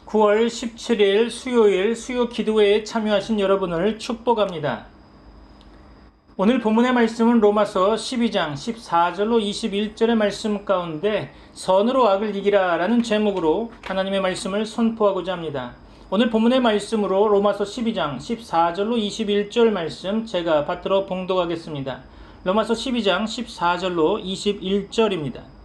9월 17일 수요일 수요 기도회에 참여하신 여러분을 축복합니다. 오늘 본문의 말씀은 로마서 12장 14절로 21절의 말씀 가운데 선으로 악을 이기라 라는 제목으로 하나님의 말씀을 선포하고자 합니다. 오늘 본문의 말씀으로 로마서 12장 14절로 21절 말씀 제가 받들어 봉독하겠습니다. 로마서 12장 14절로 21절입니다.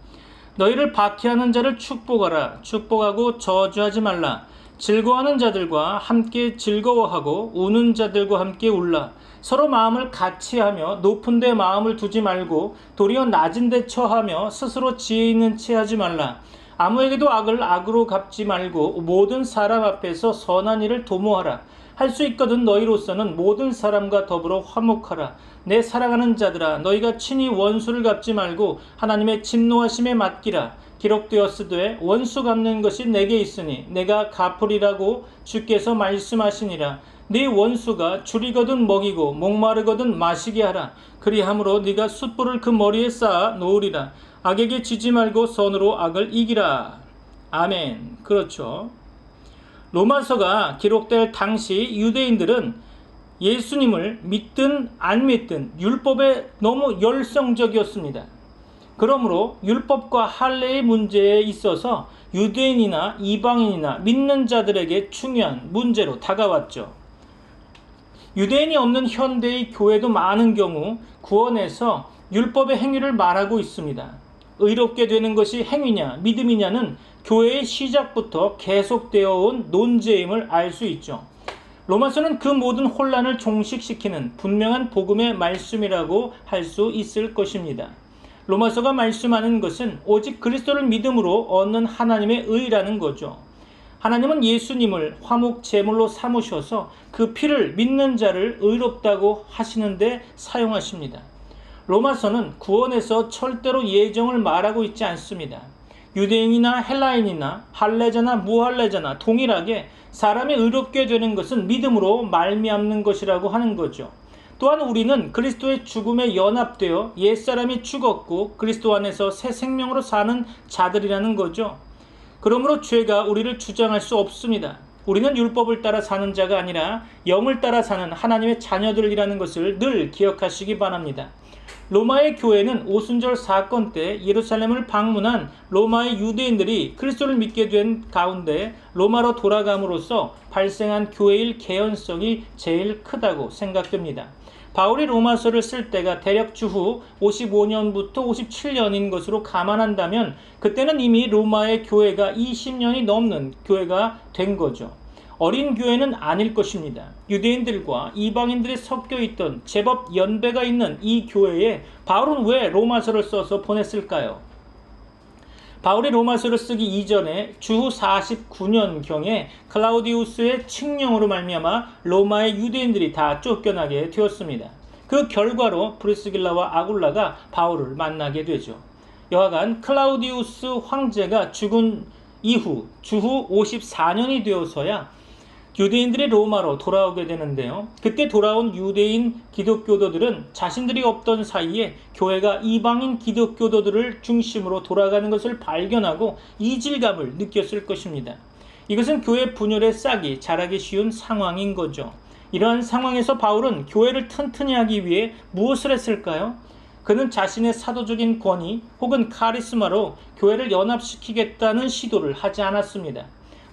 너희를 박해하는 자를 축복하라. 축복하고 저주하지 말라. 즐거워하는 자들과 함께 즐거워하고 우는 자들과 함께 울라. 서로 마음을 같이 하며 높은 데 마음을 두지 말고 도리어 낮은 데 처하며 스스로 지혜 있는 채 하지 말라. 아무에게도 악을 악으로 갚지 말고 모든 사람 앞에서 선한 일을 도모하라. 할 수 있거든 너희로서는 모든 사람과 더불어 화목하라. 내 사랑하는 자들아, 너희가 친히 원수를 갚지 말고 하나님의 진노하심에 맡기라. 기록되었으되 원수 갚는 것이 내게 있으니 내가 갚으리라고 주께서 말씀하시니라. 네 원수가 줄이거든 먹이고 목마르거든 마시게 하라. 그리함으로 네가 숯불을 그 머리에 쌓아 놓으리라. 악에게 지지 말고 선으로 악을 이기라. 아멘. 그렇죠. 로마서가 기록될 당시 유대인들은 예수님을 믿든 안 믿든 율법에 너무 열성적이었습니다. 그러므로 율법과 할례의 문제에 있어서 유대인이나 이방인이나 믿는 자들에게 중요한 문제로 다가왔죠. 유대인이 없는 현대의 교회도 많은 경우 구원에서 율법의 행위를 말하고 있습니다. 의롭게 되는 것이 행위냐 믿음이냐는 교회의 시작부터 계속되어 온 논제임을 알 수 있죠. 로마서는 그 모든 혼란을 종식시키는 분명한 복음의 말씀이라고 할 수 있을 것입니다. 로마서가 말씀하는 것은 오직 그리스도를 믿음으로 얻는 하나님의 의라는 거죠. 하나님은 예수님을 화목 제물로 삼으셔서 그 피를 믿는 자를 의롭다고 하시는데 사용하십니다. 로마서는 구원에서 절대로 예정을 말하고 있지 않습니다. 유대인이나 헬라인이나 할례자나 무할례자나 동일하게 사람이 의롭게 되는 것은 믿음으로 말미암는 것이라고 하는 거죠. 또한 우리는 그리스도의 죽음에 연합되어 옛사람이 죽었고 그리스도 안에서 새 생명으로 사는 자들이라는 거죠. 그러므로 죄가 우리를 주장할 수 없습니다. 우리는 율법을 따라 사는 자가 아니라 영을 따라 사는 하나님의 자녀들이라는 것을 늘 기억하시기 바랍니다. 로마의 교회는 오순절 사건 때 예루살렘을 방문한 로마의 유대인들이 그리스도를 믿게 된 가운데 로마로 돌아감으로써 발생한 교회의 개연성이 제일 크다고 생각됩니다. 바울이 로마서를 쓸 때가 대략 주후 55년부터 57년인 것으로 감안한다면 그때는 이미 로마의 교회가 20년이 넘는 교회가 된 거죠. 어린 교회는 아닐 것입니다. 유대인들과 이방인들이 섞여 있던 제법 연배가 있는 이 교회에 바울은 왜 로마서를 써서 보냈을까요? 바울이 로마서를 쓰기 이전에 주후 49년경에 클라우디우스의 칙령으로 말미암아 로마의 유대인들이 다 쫓겨나게 되었습니다. 그 결과로 브리스길라와 아굴라가 바울을 만나게 되죠. 여하간 클라우디우스 황제가 죽은 이후 주후 54년이 되어서야 유대인들이 로마로 돌아오게 되는데요. 그때 돌아온 유대인 기독교도들은 자신들이 없던 사이에 교회가 이방인 기독교도들을 중심으로 돌아가는 것을 발견하고 이질감을 느꼈을 것입니다. 이것은 교회 분열의 싹이 자라기 쉬운 상황인 거죠. 이러한 상황에서 바울은 교회를 튼튼히 하기 위해 무엇을 했을까요? 그는 자신의 사도적인 권위 혹은 카리스마로 교회를 연합시키겠다는 시도를 하지 않았습니다.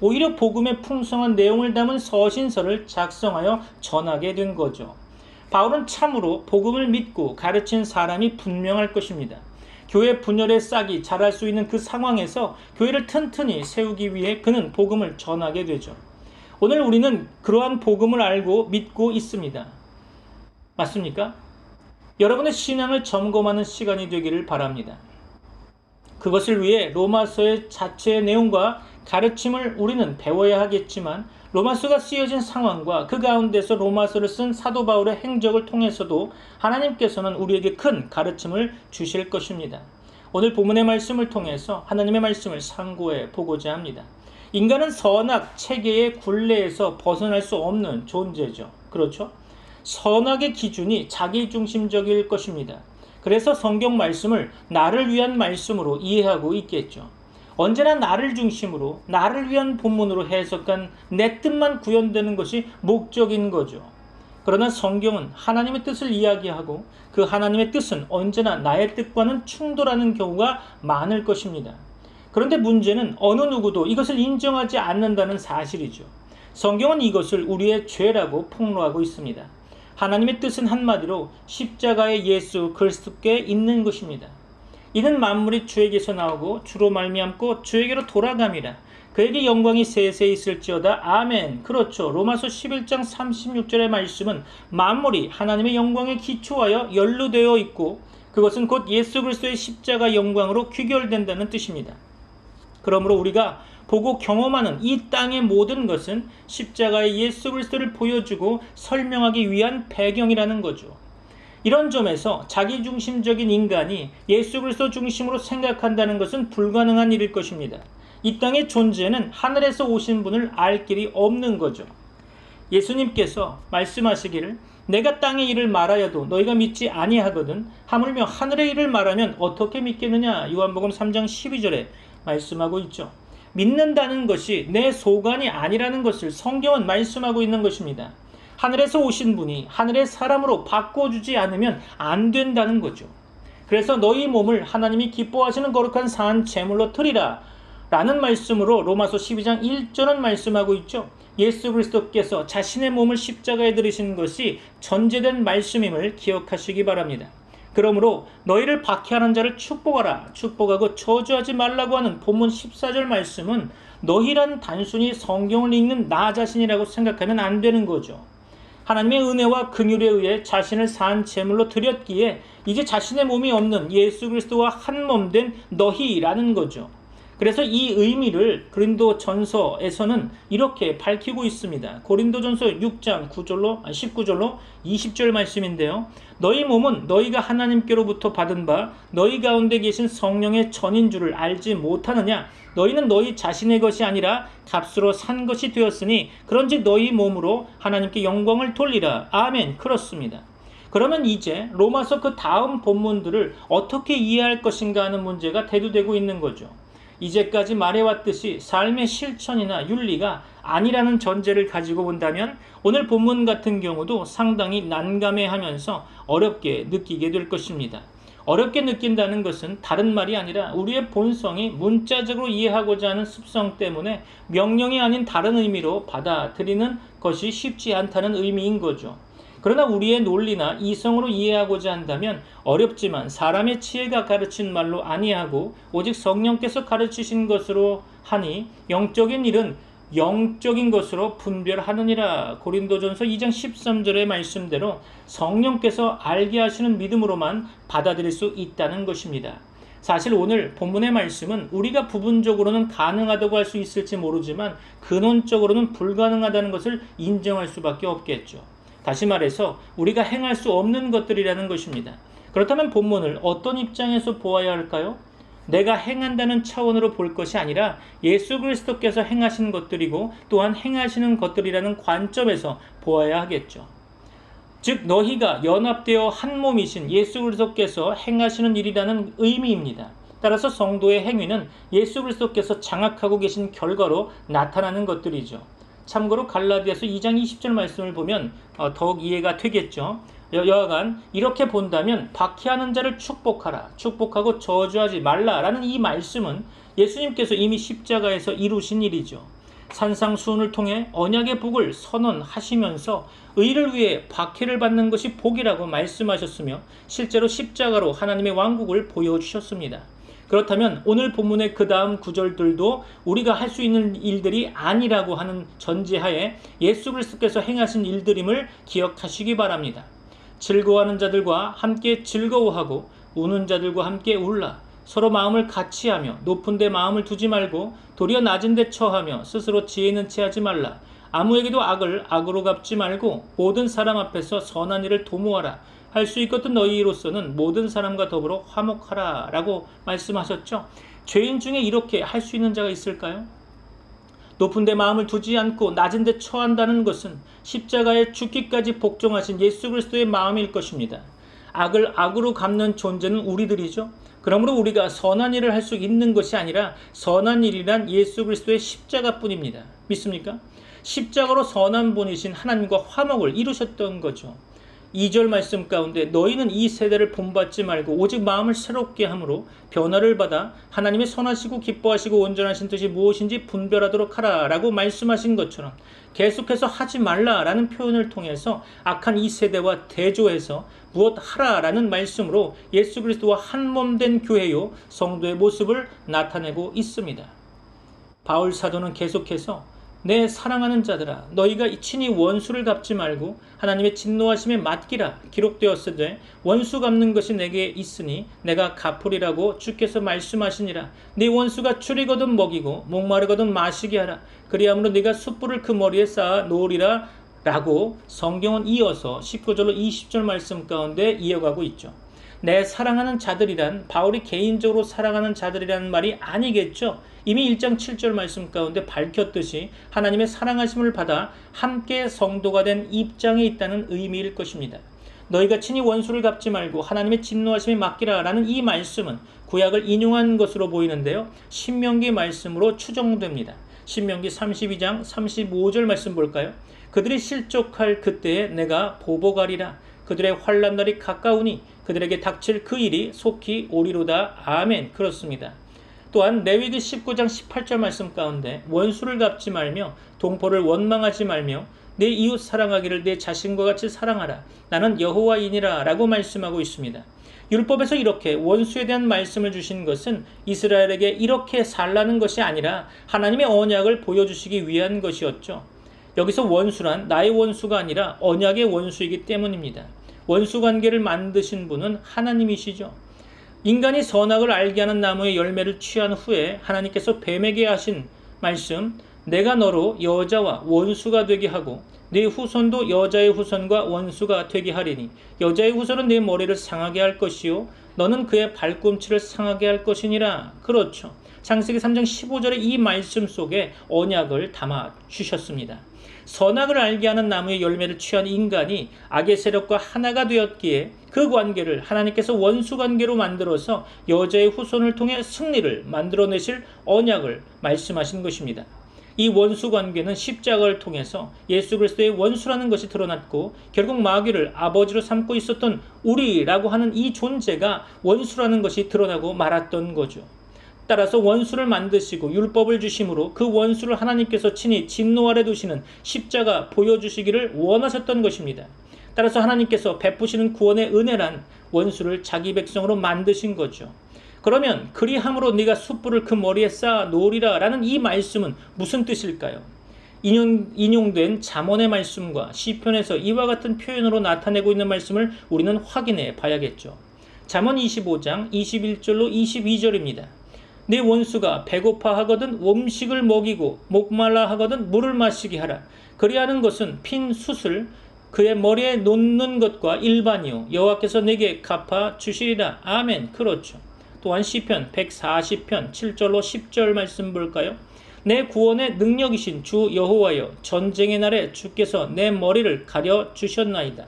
오히려 복음의 풍성한 내용을 담은 서신서를 작성하여 전하게 된 거죠. 바울은 참으로 복음을 믿고 가르친 사람이 분명할 것입니다. 교회 분열의 싹이 자랄 수 있는 그 상황에서 교회를 튼튼히 세우기 위해 그는 복음을 전하게 되죠. 오늘 우리는 그러한 복음을 알고 믿고 있습니다. 맞습니까? 여러분의 신앙을 점검하는 시간이 되기를 바랍니다. 그것을 위해 로마서의 자체의 내용과 가르침을 우리는 배워야 하겠지만 로마서가 쓰여진 상황과 그 가운데서 로마서를 쓴 사도 바울의 행적을 통해서도 하나님께서는 우리에게 큰 가르침을 주실 것입니다. 오늘 본문의 말씀을 통해서 하나님의 말씀을 상고해 보고자 합니다. 인간은 선악 체계의 굴레에서 벗어날 수 없는 존재죠. 그렇죠? 선악의 기준이 자기중심적일 것입니다. 그래서 성경 말씀을 나를 위한 말씀으로 이해하고 있겠죠. 언제나 나를 중심으로 나를 위한 본문으로 해석한 내 뜻만 구현되는 것이 목적인 거죠. 그러나 성경은 하나님의 뜻을 이야기하고 그 하나님의 뜻은 언제나 나의 뜻과는 충돌하는 경우가 많을 것입니다. 그런데 문제는 어느 누구도 이것을 인정하지 않는다는 사실이죠. 성경은 이것을 우리의 죄라고 폭로하고 있습니다. 하나님의 뜻은 한마디로 십자가의 예수 그리스도께 있는 것입니다. 이는 만물이 주에게서 나오고 주로 말미암고 주에게로 돌아감이라. 그에게 영광이 세세 있을지어다. 아멘. 그렇죠. 로마서 11장 36절의 말씀은 만물이 하나님의 영광에 기초하여 연루되어 있고 그것은 곧 예수 그리스도의 십자가 영광으로 귀결된다는 뜻입니다. 그러므로 우리가 보고 경험하는 이 땅의 모든 것은 십자가의 예수 그리스도를 보여주고 설명하기 위한 배경이라는 거죠. 이런 점에서 자기중심적인 인간이 예수 그리스도 중심으로 생각한다는 것은 불가능한 일일 것입니다. 이 땅의 존재는 하늘에서 오신 분을 알 길이 없는 거죠. 예수님께서 말씀하시기를 내가 땅의 일을 말하여도 너희가 믿지 아니하거든 하물며 하늘의 일을 말하면 어떻게 믿겠느냐. 요한복음 3장 12절에 말씀하고 있죠. 믿는다는 것이 내 소관이 아니라는 것을 성경은 말씀하고 있는 것입니다. 하늘에서 오신 분이 하늘의 사람으로 바꿔주지 않으면 안 된다는 거죠. 그래서 너희 몸을 하나님이 기뻐하시는 거룩한 산 제물로 드리라 라는 말씀으로 로마서 12장 1절은 말씀하고 있죠. 예수 그리스도께서 자신의 몸을 십자가에 들이신 것이 전제된 말씀임을 기억하시기 바랍니다. 그러므로 너희를 박해하는 자를 축복하라. 축복하고 저주하지 말라고 하는 본문 14절 말씀은 너희란 단순히 성경을 읽는 나 자신이라고 생각하면 안 되는 거죠. 하나님의 은혜와 긍휼에 의해 자신을 산 제물로 드렸기에 이제 자신의 몸이 없는 예수 그리스도와 한 몸 된 너희라는 거죠. 그래서 이 의미를 고린도전서에서는 이렇게 밝히고 있습니다. 고린도전서 6장 19절로 20절 말씀인데요. 너희 몸은 너희가 하나님께로부터 받은 바 너희 가운데 계신 성령의 전인 줄을 알지 못하느냐. 너희는 너희 자신의 것이 아니라 값으로 산 것이 되었으니 그런즉 너희 몸으로 하나님께 영광을 돌리라. 아멘. 그렇습니다. 그러면 이제 로마서 그 다음 본문들을 어떻게 이해할 것인가 하는 문제가 대두되고 있는 거죠. 이제까지 말해왔듯이 삶의 실천이나 윤리가 아니라는 전제를 가지고 본다면 오늘 본문 같은 경우도 상당히 난감해하면서 어렵게 느끼게 될 것입니다. 어렵게 느낀다는 것은 다른 말이 아니라 우리의 본성이 문자적으로 이해하고자 하는 습성 때문에 명령이 아닌 다른 의미로 받아들이는 것이 쉽지 않다는 의미인 거죠. 그러나 우리의 논리나 이성으로 이해하고자 한다면 어렵지만 사람의 지혜가 가르친 말로 아니하고 오직 성령께서 가르치신 것으로 하니 영적인 일은 영적인 것으로 분별하느니라. 고린도전서 2장 13절의 말씀대로 성령께서 알게 하시는 믿음으로만 받아들일 수 있다는 것입니다. 사실 오늘 본문의 말씀은 우리가 부분적으로는 가능하다고 할 수 있을지 모르지만 근원적으로는 불가능하다는 것을 인정할 수밖에 없겠죠. 다시 말해서 우리가 행할 수 없는 것들이라는 것입니다. 그렇다면 본문을 어떤 입장에서 보아야 할까요? 내가 행한다는 차원으로 볼 것이 아니라 예수 그리스도께서 행하신 것들이고 또한 행하시는 것들이라는 관점에서 보아야 하겠죠. 즉 너희가 연합되어 한 몸이신 예수 그리스도께서 행하시는 일이라는 의미입니다. 따라서 성도의 행위는 예수 그리스도께서 장악하고 계신 결과로 나타나는 것들이죠. 참고로 갈라디아서 2장 20절 말씀을 보면 더욱 이해가 되겠죠. 여하간 이렇게 본다면 박해하는 자를 축복하라. 축복하고 저주하지 말라라는 이 말씀은 예수님께서 이미 십자가에서 이루신 일이죠. 산상수훈을 통해 언약의 복을 선언하시면서 의를 위해 박해를 받는 것이 복이라고 말씀하셨으며 실제로 십자가로 하나님의 왕국을 보여주셨습니다. 그렇다면 오늘 본문의 그 다음 구절들도 우리가 할 수 있는 일들이 아니라고 하는 전제하에 예수 그리스도께서 행하신 일들임을 기억하시기 바랍니다. 즐거워하는 자들과 함께 즐거워하고 우는 자들과 함께 울라. 서로 마음을 같이 하며 높은 데 마음을 두지 말고 도리어 낮은 데 처하며 스스로 지혜 있는 채 하지 말라. 아무에게도 악을 악으로 갚지 말고 모든 사람 앞에서 선한 일을 도모하라. 할 수 있거든 너희로서는 모든 사람과 더불어 화목하라 라고 말씀하셨죠. 죄인 중에 이렇게 할 수 있는 자가 있을까요? 높은 데 마음을 두지 않고 낮은 데 처한다는 것은 십자가에 죽기까지 복종하신 예수 그리스도의 마음일 것입니다. 악을 악으로 갚는 존재는 우리들이죠. 그러므로 우리가 선한 일을 할 수 있는 것이 아니라 선한 일이란 예수 그리스도의 십자가뿐입니다. 믿습니까? 십자가로 선한 분이신 하나님과 화목을 이루셨던 거죠. 2절 말씀 가운데 너희는 이 세대를 본받지 말고 오직 마음을 새롭게 함으로 변화를 받아 하나님의 선하시고 기뻐하시고 온전하신 뜻이 무엇인지 분별하도록 하라 라고 말씀하신 것처럼 계속해서 하지 말라라는 표현을 통해서 악한 이 세대와 대조해서 무엇 하라라는 말씀으로 예수 그리스도와 한몸된 교회요 성도의 모습을 나타내고 있습니다. 바울 사도는 계속해서 내 사랑하는 자들아 너희가 친히 원수를 갚지 말고 하나님의 진노하심에 맡기라 기록되었으되 원수 갚는 것이 내게 있으니 내가 갚으리라고 주께서 말씀하시니라. 네 원수가 줄이거든 먹이고 목마르거든 마시게 하라. 그리함으로 네가 숯불을 그 머리에 쌓아 놓으리라 라고 성경은 이어서 19절로 20절 말씀 가운데 이어가고 있죠. 내 사랑하는 자들이란 바울이 개인적으로 사랑하는 자들이라는 말이 아니겠죠. 이미 1장 7절 말씀 가운데 밝혔듯이 하나님의 사랑하심을 받아 함께 성도가 된 입장에 있다는 의미일 것입니다. 너희가 친히 원수를 갚지 말고 하나님의 진노하심에 맡기라 라는 이 말씀은 구약을 인용한 것으로 보이는데요. 신명기 말씀으로 추정됩니다. 신명기 32장 35절 말씀 볼까요? 그들이 실족할 그때에 내가 보복하리라. 그들의 환난 날이 가까우니 그들에게 닥칠 그 일이 속히 오리로다. 아멘. 그렇습니다. 또한 레위기 19장 18절 말씀 가운데 원수를 갚지 말며 동포를 원망하지 말며 내 이웃 사랑하기를 내 자신과 같이 사랑하라. 나는 여호와이니라 라고 말씀하고 있습니다. 율법에서 이렇게 원수에 대한 말씀을 주신 것은 이스라엘에게 이렇게 살라는 것이 아니라 하나님의 언약을 보여주시기 위한 것이었죠. 여기서 원수란 나의 원수가 아니라 언약의 원수이기 때문입니다. 원수 관계를 만드신 분은 하나님이시죠. 인간이 선악을 알게 하는 나무의 열매를 취한 후에 하나님께서 뱀에게 하신 말씀, 내가 너로 여자와 원수가 되게 하고 네 후손도 여자의 후손과 원수가 되게 하리니 여자의 후손은 네 머리를 상하게 할 것이요 너는 그의 발꿈치를 상하게 할 것이니라. 그렇죠. 창세기 3장 15절의 이 말씀 속에 언약을 담아 주셨습니다. 선악을 알게 하는 나무의 열매를 취한 인간이 악의 세력과 하나가 되었기에 그 관계를 하나님께서 원수 관계로 만들어서 여자의 후손을 통해 승리를 만들어내실 언약을 말씀하신 것입니다. 이 원수 관계는 십자가를 통해서 예수 그리스도의 원수라는 것이 드러났고 결국 마귀를 아버지로 삼고 있었던 우리라고 하는 이 존재가 원수라는 것이 드러나고 말았던 거죠. 따라서 원수를 만드시고 율법을 주심으로 그 원수를 하나님께서 친히 진노 아래 두시는 십자가 보여주시기를 원하셨던 것입니다. 따라서 하나님께서 베푸시는 구원의 은혜란 원수를 자기 백성으로 만드신 거죠. 그러면 그리함으로 네가 숯불을 그 머리에 쌓아 놓으리라 라는 이 말씀은 무슨 뜻일까요? 인용된 잠언의 말씀과 시편에서 이와 같은 표현으로 나타내고 있는 말씀을 우리는 확인해 봐야겠죠. 잠언 25장 21절로 22절입니다. 네 원수가 배고파 하거든 음식을 먹이고 목말라 하거든 물을 마시게 하라. 그리하는 것은 핀 숯을 그의 머리에 놓는 것과 일반이요 여호와께서 내게 갚아 주시리라. 아멘. 그렇죠. 또한 시편 140편 7절로 10절 말씀 볼까요? 내 구원의 능력이신 주 여호와여 전쟁의 날에 주께서 내 머리를 가려 주셨나이다.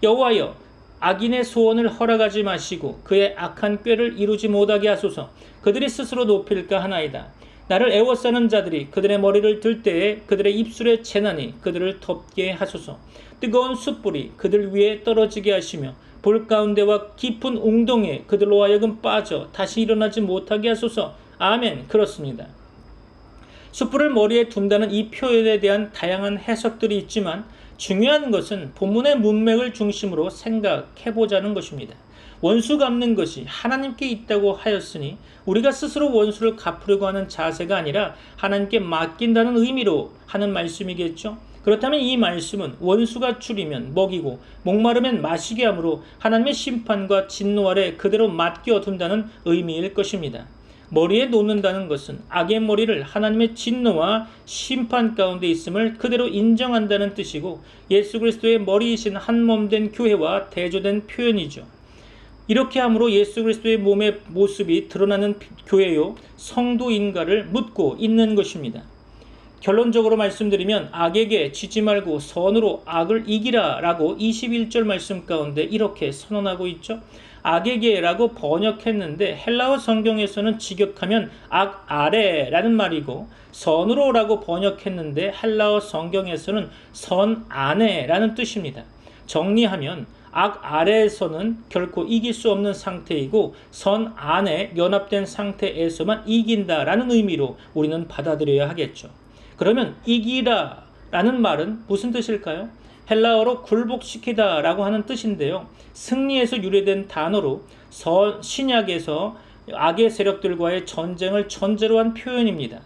여호와여 악인의 소원을 허락하지 마시고 그의 악한 꾀를 이루지 못하게 하소서. 그들이 스스로 높일까 하나이다. 나를 애워싸는 자들이 그들의 머리를 들 때에 그들의 입술에 재난이 그들을 덮게 하소서. 뜨거운 숯불이 그들 위에 떨어지게 하시며 불 가운데와 깊은 웅덩이에 그들로 하여금 빠져 다시 일어나지 못하게 하소서. 아멘. 그렇습니다. 숯불을 머리에 둔다는 이 표현에 대한 다양한 해석들이 있지만 중요한 것은 본문의 문맥을 중심으로 생각해보자는 것입니다. 원수 갚는 것이 하나님께 있다고 하였으니 우리가 스스로 원수를 갚으려고 하는 자세가 아니라 하나님께 맡긴다는 의미로 하는 말씀이겠죠. 그렇다면 이 말씀은 원수가 줄이면 먹이고 목마르면 마시게 하므로 하나님의 심판과 진노 아래 그대로 맡겨둔다는 의미일 것입니다. 머리에 놓는다는 것은 악의 머리를 하나님의 진노와 심판 가운데 있음을 그대로 인정한다는 뜻이고 예수 그리스도의 머리이신 한몸된 교회와 대조된 표현이죠. 이렇게 함으로 예수 그리스도의 몸의 모습이 드러나는 교회요 성도인가를 묻고 있는 것입니다. 결론적으로 말씀드리면 악에게 지지 말고 선으로 악을 이기라 라고 21절 말씀 가운데 이렇게 선언하고 있죠. 악에게라고 번역했는데 헬라어 성경에서는 직역하면 악 아래라는 말이고, 선으로라고 번역했는데 헬라어 성경에서는 선 안에라는 뜻입니다. 정리하면 악 아래에서는 결코 이길 수 없는 상태이고 선 안에 연합된 상태에서만 이긴다라는 의미로 우리는 받아들여야 하겠죠. 그러면 이기라 라는 말은 무슨 뜻일까요? 헬라어로 굴복시키다 라고 하는 뜻인데요. 승리에서 유래된 단어로 신약에서 악의 세력들과의 전쟁을 전제로 한 표현입니다.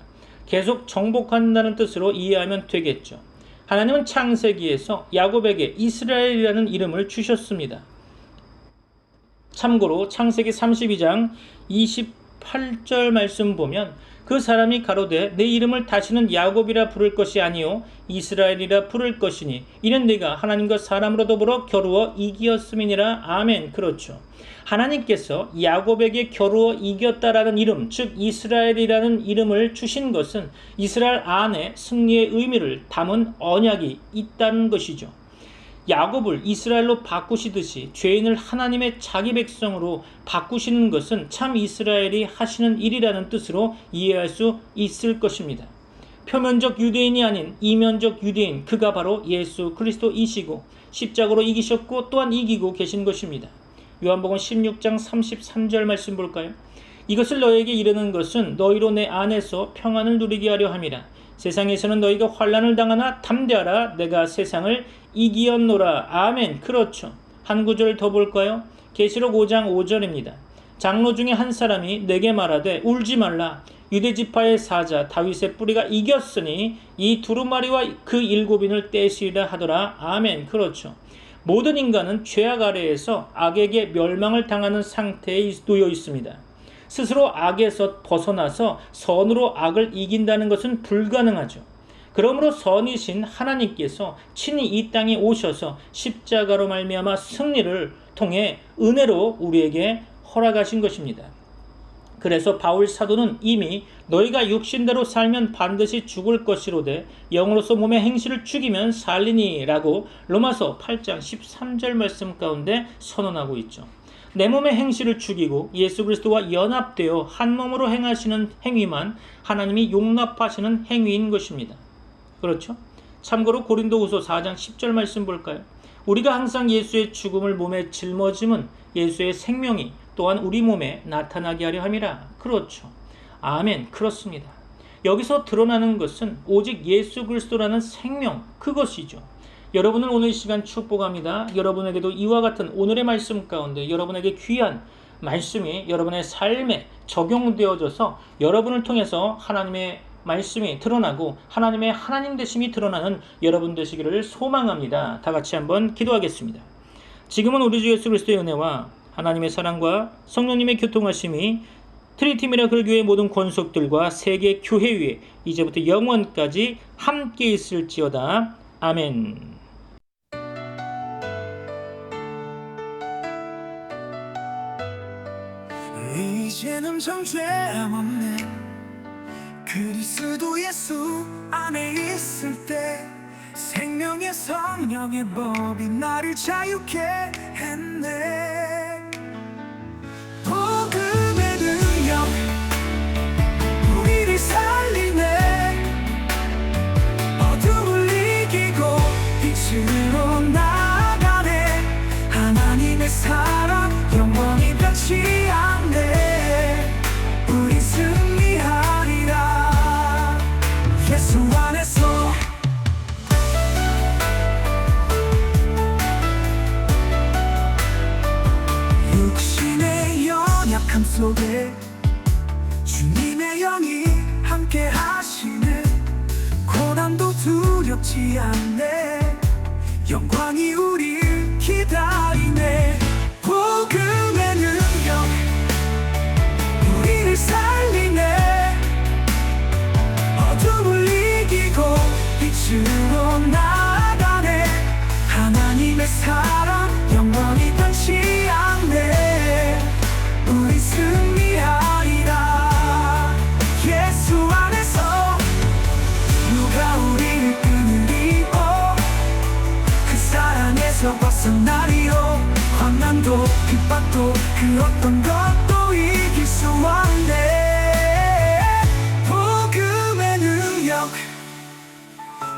계속 정복한다는 뜻으로 이해하면 되겠죠. 하나님은 창세기에서 야곱에게 이스라엘이라는 이름을 주셨습니다. 참고로 창세기 32장 28절 말씀 보면 그 사람이 가로되 내 이름을 다시는 야곱이라 부를 것이 아니요 이스라엘이라 부를 것이니 이는 네가 하나님과 사람으로 더불어 겨루어 이기었음이니라. 아멘. 그렇죠. 하나님께서 야곱에게 겨루어 이겼다라는 이름, 즉 이스라엘이라는 이름을 주신 것은 이스라엘 안에 승리의 의미를 담은 언약이 있다는 것이죠. 야곱을 이스라엘로 바꾸시듯이 죄인을 하나님의 자기 백성으로 바꾸시는 것은 참 이스라엘이 하시는 일이라는 뜻으로 이해할 수 있을 것입니다. 표면적 유대인이 아닌 이면적 유대인, 그가 바로 예수 그리스도이시고 십자가로 이기셨고 또한 이기고 계신 것입니다. 요한복음 16장 33절 말씀 볼까요? 이것을 너에게 이르는 것은 너희로 내 안에서 평안을 누리게 하려 함이라. 세상에서는 너희가 환난을 당하나 담대하라. 내가 세상을 이기었노라. 아멘. 그렇죠. 한 구절 더 볼까요? 계시록 5장 5절입니다. 장로 중에 한 사람이 내게 말하되 울지 말라. 유대지파의 사자 다윗의 뿌리가 이겼으니 이 두루마리와 그 일곱인을 떼시리라 하더라. 아멘. 그렇죠. 모든 인간은 죄악 아래에서 악에게 멸망을 당하는 상태에 놓여 있습니다. 스스로 악에서 벗어나서 선으로 악을 이긴다는 것은 불가능하죠. 그러므로 선이신 하나님께서 친히 이 땅에 오셔서 십자가로 말미암아 승리를 통해 은혜로 우리에게 허락하신 것입니다. 그래서 바울 사도는 이미 너희가 육신대로 살면 반드시 죽을 것이로되 영으로서 몸의 행실을 죽이면 살리니 라고 로마서 8장 13절 말씀 가운데 선언하고 있죠. 내 몸의 행실을 죽이고 예수 그리스도와 연합되어 한 몸으로 행하시는 행위만 하나님이 용납하시는 행위인 것입니다. 그렇죠? 참고로 고린도후서 4장 10절 말씀 볼까요? 우리가 항상 예수의 죽음을 몸에 짊어짐은 예수의 생명이 또한 우리 몸에 나타나게 하려 함이라. 그렇죠. 아멘. 그렇습니다. 여기서 드러나는 것은 오직 예수 그리스도라는 생명, 그것이죠. 여러분을 오늘 이 시간 축복합니다. 여러분에게도 이와 같은 오늘의 말씀 가운데 여러분에게 귀한 말씀이 여러분의 삶에 적용되어져서 여러분을 통해서 하나님의 말씀이 드러나고 하나님의 하나님 되심이 드러나는 여러분 되시기를 소망합니다. 다 같이 한번 기도하겠습니다. 지금은 우리 주 예수 그리스도의 은혜와 하나님의 사랑과 성령님의 교통하심이 트리티 미라클 교회 모든 권속들과 세계 교회 위에 이제부터 영원까지 함께 있을지어다. 아멘. 이제는 정죄 없는 그리스도 예수 안에 있을 때 생명의 성령의 법이 나를 자유케 했네. 복음의 능력 우리를 살리네. 어둠을 이기고 빛으로 나아가네. 하나님의 사랑 영원히 변치 않네. 우리 승리하리라. 예수 안에서 육신의 연약함 속에 주님의 영이 함께 하시네. 고난도 두렵지 않네. 영광이 우릴 기다리네. 복음의 능력 우리를 살리네. 어둠을 이기고 빛으로 나아가네. 하나님의 사랑 영원히 변치 않네. 우리 승리하리라. 예수 안에서 누가 우리를 끊으리오. 그 사랑에서 벗어나리오. 환난도 핍박도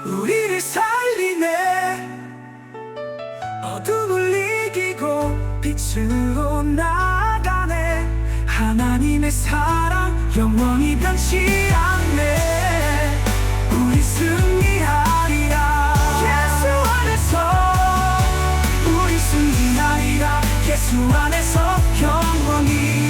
우리를 살리네. 어둠을 이기고 빛으로 나아가네. 하나님의 사랑 영원히 변치 않네. 우리 승리하리라. 예수 안에서 우리 승리하리라. 예수 안에서 영원히